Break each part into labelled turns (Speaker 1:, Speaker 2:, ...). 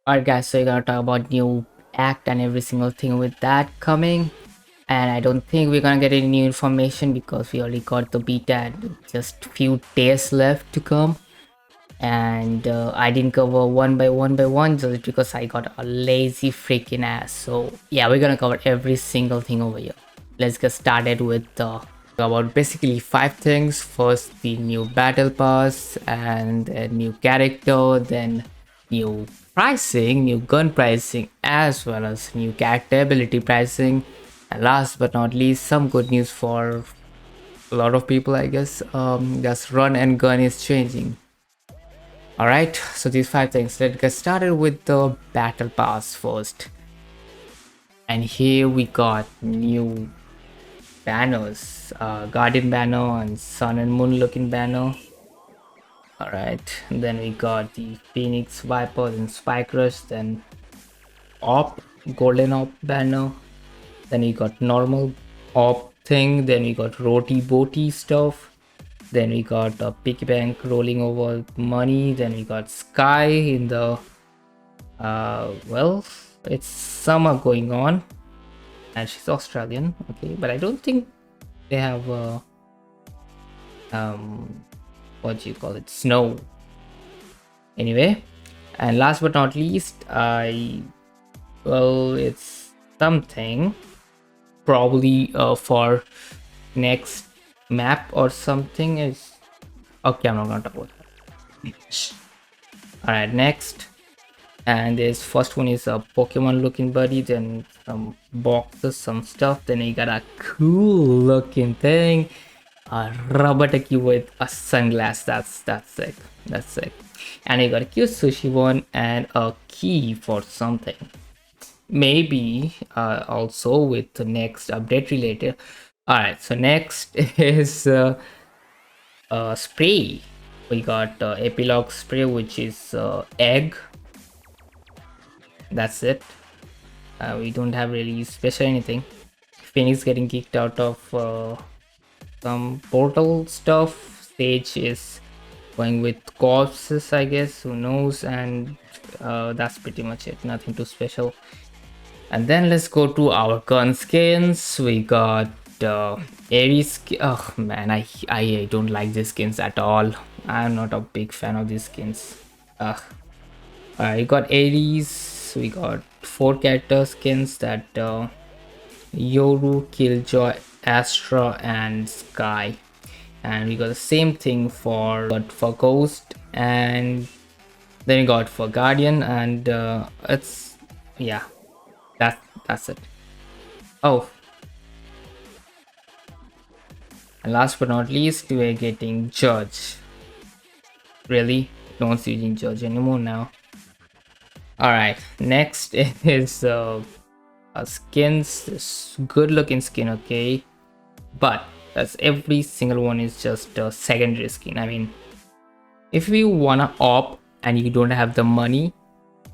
Speaker 1: Alright guys, so we're gonna talk about new act and every single thing with that coming. And I don't think we're gonna get any new information because we already got the beta and just few days left to come. And I didn't cover one by one just because I got a lazy freaking ass. So yeah, we're gonna cover every single thing over here. Let's get started with about basically 5 things. First, the new battle pass and a new character, then new pricing, new gun pricing, as well as new character ability pricing, and last but not least, some good news for a lot of people, I guess. Just run and gun is changing. All right, so these 5 things. Let's get started with the battle pass first. And here we got new banners, guardian banner and sun and moon looking banner. All right, then we got the phoenix vipers and spike rush, then op golden op banner, then we got normal op thing, then we got roti boti stuff, then we got a piggy bank rolling over money, then we got sky in the well, it's summer going on and she's Australian, okay, but I don't think they have what do you call it, snow anyway. And last but not least, well, it's something probably for next map or something. Is okay, I'm not gonna talk about that. All right, next. And this first one is a Pokemon looking buddy, then some boxes, some stuff, then you got a cool looking thing, a rubber ducky with a sunglass. That's sick, that's sick. And you got a cute sushi one and a key for something, maybe also with the next update related. All right, so next is spray. We got epilogue spray, which is egg. That's it. We don't have really special anything. Phoenix getting kicked out of some portal stuff. Sage is going with corpses, I guess, who knows. And that's pretty much it, nothing too special. And then let's go to our gun skins. We got Aries. Oh man, I don't like these skins at all. I'm not a big fan of these skins. We got Aries. We got 4 character skins, that Yoru, Killjoy, Astra, and Sky. And we got the same thing for Ghost, and then we got for Guardian, and it's yeah, that's it. Oh, and last but not least, we are getting Judge. Really, no one's using Judge anymore now. All right, next is skins. This good looking skin, okay, but that's every single one is just a secondary skin. I mean, if you wanna op and you don't have the money,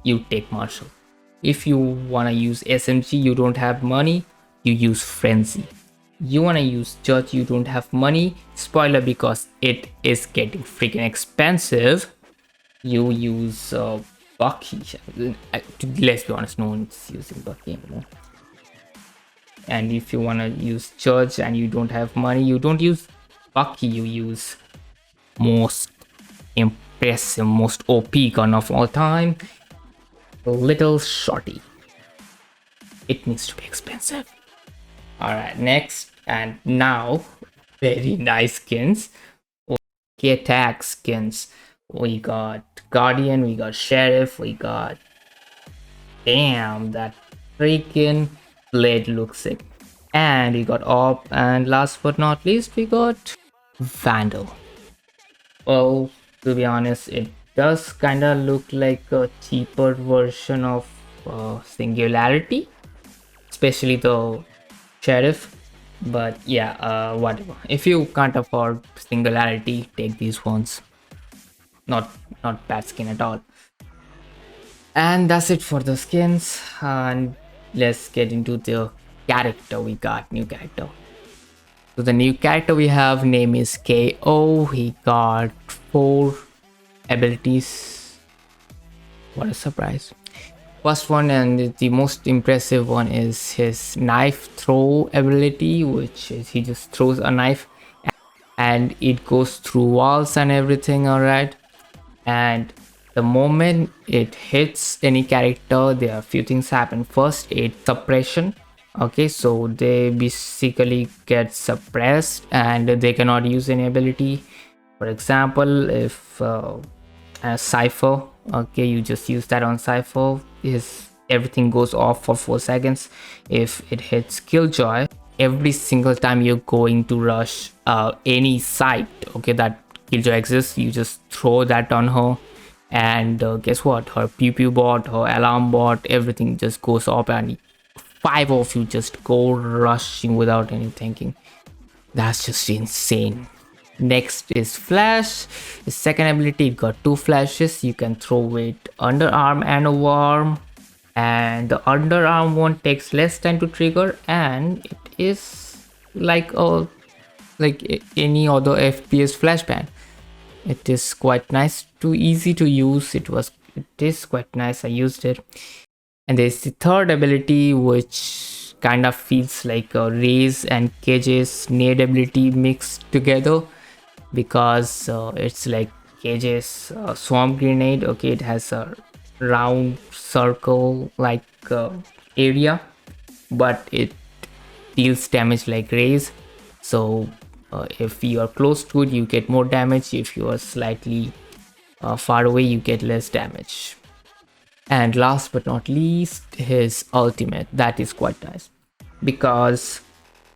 Speaker 1: you take Marshall. If you wanna use SMG, you don't have money, you use Frenzy. You wanna use Judge, you don't have money, spoiler, because it is getting freaking expensive, you use Bucky. Let's be honest, no one's using Bucky anymore. And if you want to use Judge and you don't have money, you don't use Bucky, you use most impressive, most OP gun of all time, Little Shorty. It needs to be expensive. Alright, next, and now very nice skins. Okay, attack skins. We got Guardian, we got Sheriff, we got, damn, that freaking blade looks sick, and we got Op, and last but not least we got Vandal. Well, to be honest, it does kind of look like a cheaper version of Singularity, especially the Sheriff, but yeah, whatever. If you can't afford Singularity, take these ones. Not bad skin at all. And that's it for the skins, and let's get into the character. We got new character. So the new character we have name is KO. He got 4 abilities. What a surprise. First one and the most impressive one is his knife throw ability, which is he just throws a knife and it goes through walls and everything, alright? And the moment it hits any character, there are a few things happen. First, it's suppression. Okay, so they basically get suppressed and they cannot use any ability. For example, if a Cypher, okay, you just use that on Cypher, is everything goes off for 4 seconds. If it hits Killjoy, every single time you're going to rush any site, okay, that Killjoy exists, you just throw that on her, and guess what, her pew pew bot, her alarm bot, everything just goes off, and 5 of you just go rushing without any thinking. That's just insane. Next is flash. The second ability got 2 flashes. You can throw it underarm and overarm, and the underarm one takes less time to trigger, and it is like any other FPS flashbang. It is quite nice to easy to use. It is quite nice. I used it. And there's the third ability, which kind of feels like a Raze and Cage's nade ability mixed together, because it's like Cage's swamp grenade. Okay, it has a round circle like area, but it deals damage like Raze. So if you are close to it, you get more damage. If you are slightly far away, you get less damage. And last but not least, his ultimate. That is quite nice, because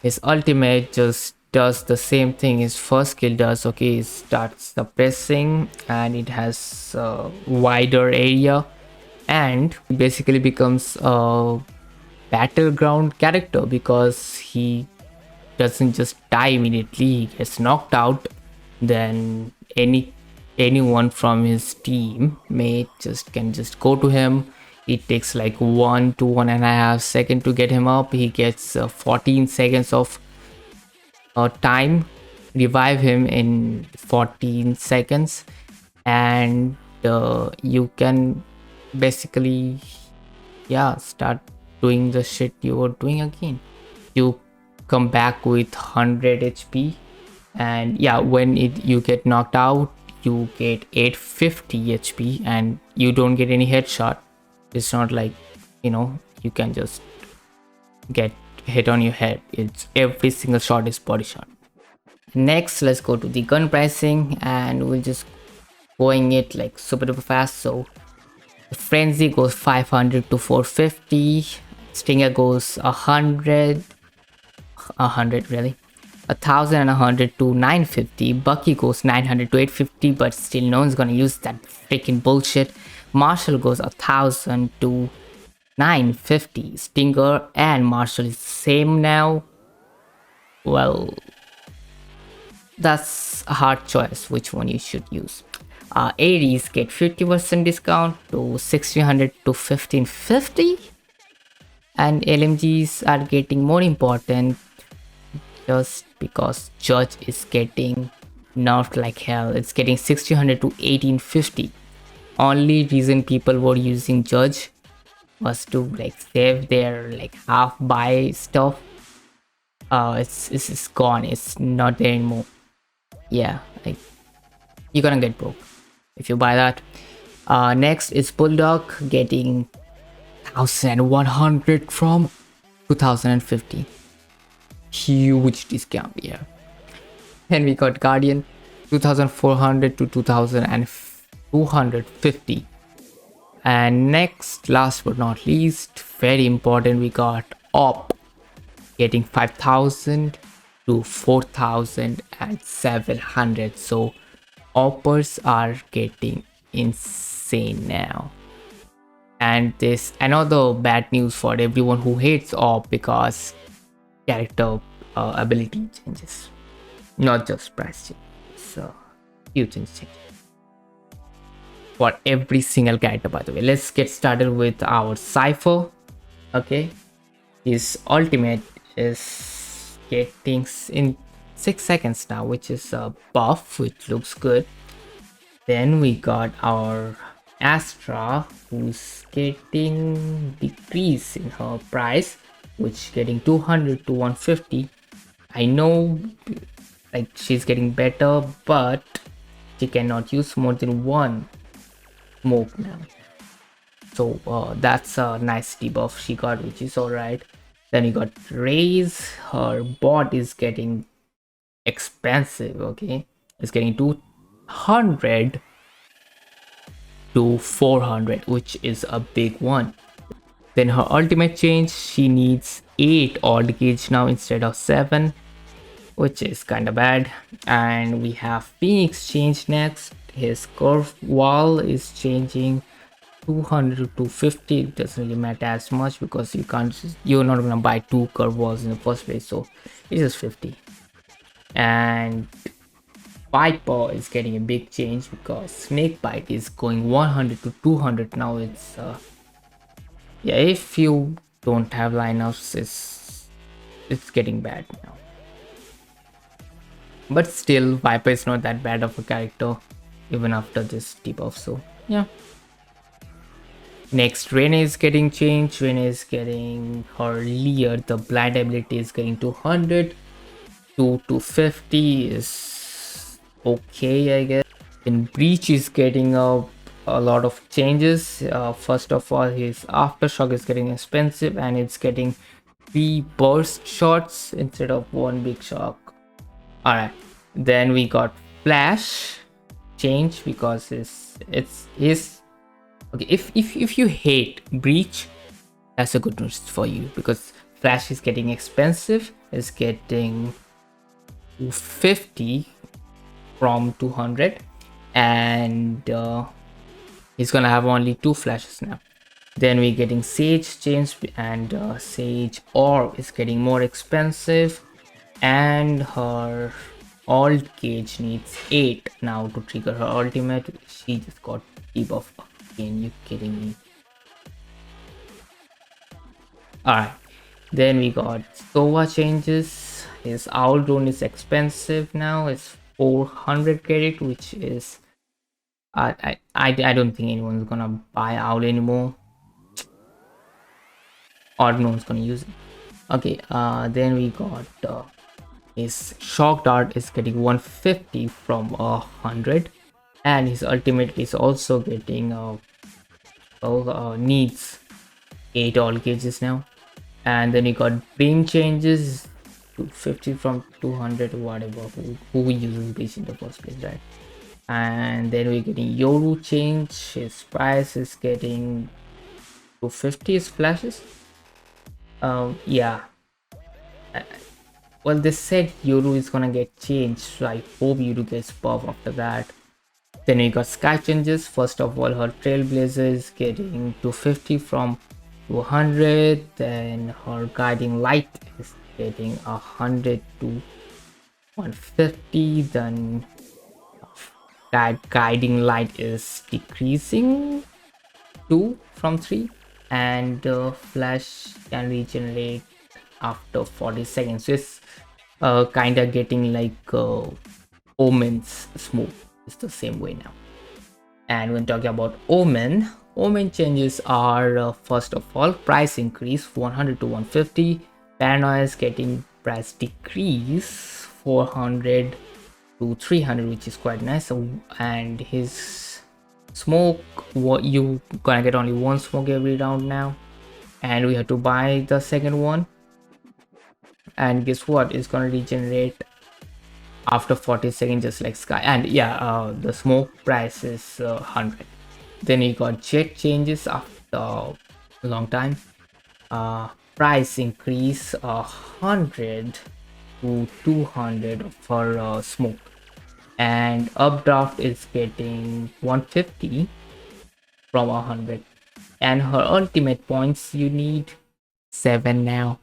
Speaker 1: his ultimate just does the same thing his first skill does. Okay, it starts suppressing and it has a wider area, and he basically becomes a battleground character, because he doesn't just die immediately, he gets knocked out, then anyone from his team mate can just go to him. It takes like 1 to 1.5 seconds to get him up. He gets 14 seconds of time. Revive him in 14 seconds, and you can basically, yeah, start doing the shit you were doing again. You come back with 100 HP, and yeah, when you get knocked out, you get 850 HP, and you don't get any headshot. It's not like, you can just get hit on your head. It's every single shot is body shot. Next, let's go to the gun pricing, and we'll just going it like super duper fast. So the frenzy goes 500 to 450, stinger goes 100 really, 1100 to 950, Bucky goes 900 to 850, but still no one's gonna use that freaking bullshit. Marshall goes 1000 to 950. Stinger and Marshall is the same now. Well, that's a hard choice which one you should use. Aries get 50% discount to 1600 to 1550, and LMGs are getting more important just because Judge is getting nerfed like hell. It's getting 1600 to 1850. Only reason people were using Judge was to like save their like half buy stuff. It's gone. It's not there anymore. Yeah, like you're gonna get broke if you buy that. Next is Bulldog getting 1100 from 2050. Huge discount, yeah. Then we got Guardian 2400 to 2250. And next, last but not least, very important, we got Op getting 5000 to 4700. So Oppers are getting insane now. And this another bad news for everyone who hates Op, because character ability changes, not just price change. So few things change for every single character, by the way. Let's get started with our Cypher. Okay, his ultimate is getting in 6 seconds now, which is a buff, which looks good. Then we got our Astra, who's getting decrease in her price, which getting 200 to 150. I know like she's getting better, but she cannot use more than one smoke now. So that's a nice debuff she got, which is alright. Then you got Raise. Her bot is getting expensive. Okay, it's getting 200 to 400, which is a big one. Then her ultimate change, she needs 8 odd gauge now instead of 7, which is kind of bad. And we have Phoenix change next. His curve wall is changing 200 to 50. It doesn't really matter as much because you're not gonna buy 2 curve walls in the first place, so it's just 50. And Viper is getting a big change because Snake Bite is going 100 to 200 now. It's yeah, if you don't have lineups, it's getting bad now. But still, Viper is not that bad of a character even after this debuff. So yeah. Next, Rene is getting changed. Rene is getting her Leer. The blind ability is getting 200 to 250 is okay, I guess. Then Breach is getting a lot of changes. First of all, his Aftershock is getting expensive and it's getting 3 burst shots instead of 1 big shock. Alright, then we got Flash change because it's his okay. If you hate Breach, that's a good news for you because Flash is getting expensive. It's getting 50 from 200, and he's gonna have only 2 flashes now. Then we're getting Sage change, and Sage Orb is getting more expensive, and her alt gauge needs 8 now to trigger her ultimate. She just got debuff again. You kidding me? Alright, then we got Sova changes. His Owl Drone is expensive now. It's 400 credit, which is I don't think anyone's gonna buy Owl anymore, or no one's gonna use it. Okay, then we got his Shock Dart is getting 150 from 100, and his ultimate is also getting needs 8 all gauges now. And then we got Beam changes to 50 from 200, whatever. Who uses Beam in the first place, right? And then we're getting Yoru change. His price is getting 250 his flashes. Yeah. Well, they said Yoru is gonna get changed, so I hope Yoru gets buff after that. Then we got Sky changes. First of all, her Trailblazer is getting 250 from 200. Then her Guiding Light is getting 100 to 150. Then Guiding Light is decreasing 2 from 3, and Flash can regenerate after 40 seconds. So it's kind of getting like Omen's Smoke. It's the same way now. And when talking about Omen changes are first of all, price increase 100 to 150. Paranoia is getting price decrease 400 to 300, which is quite nice. So, and his smoke, you gonna get only 1 smoke every round now, and we have to buy the second one. And guess what? It's gonna regenerate after 40 seconds, just like Sky. And yeah, the smoke price is 100. Then you got Jet changes after a long time. Price increase 100 to 200 for smoke, and updraft is getting 150 from 100, and her ultimate points you need 7 now.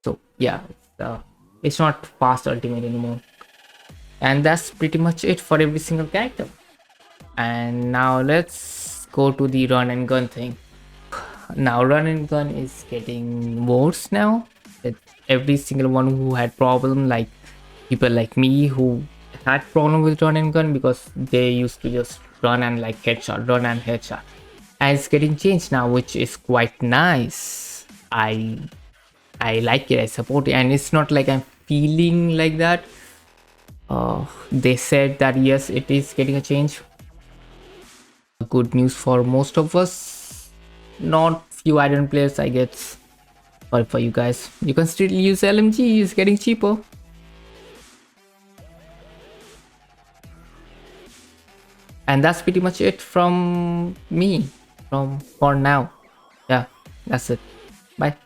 Speaker 1: So yeah, it's not fast ultimate anymore. And that's pretty much it for every single character. And now let's go to the run and gun thing. Now run and gun is getting worse now. Every single one who had problem, like people like me who had problem with run and gun because they used to just run and like headshot, run and headshot. And it's getting changed now, which is quite nice. I like it, I support it, and it's not like I'm feeling like that. They said that yes, it is getting a change. Good news for most of us, not few iron players, I guess. But for you guys, you can still use LMG, it's getting cheaper. And that's pretty much it from me from for now. Yeah, that's it. Bye.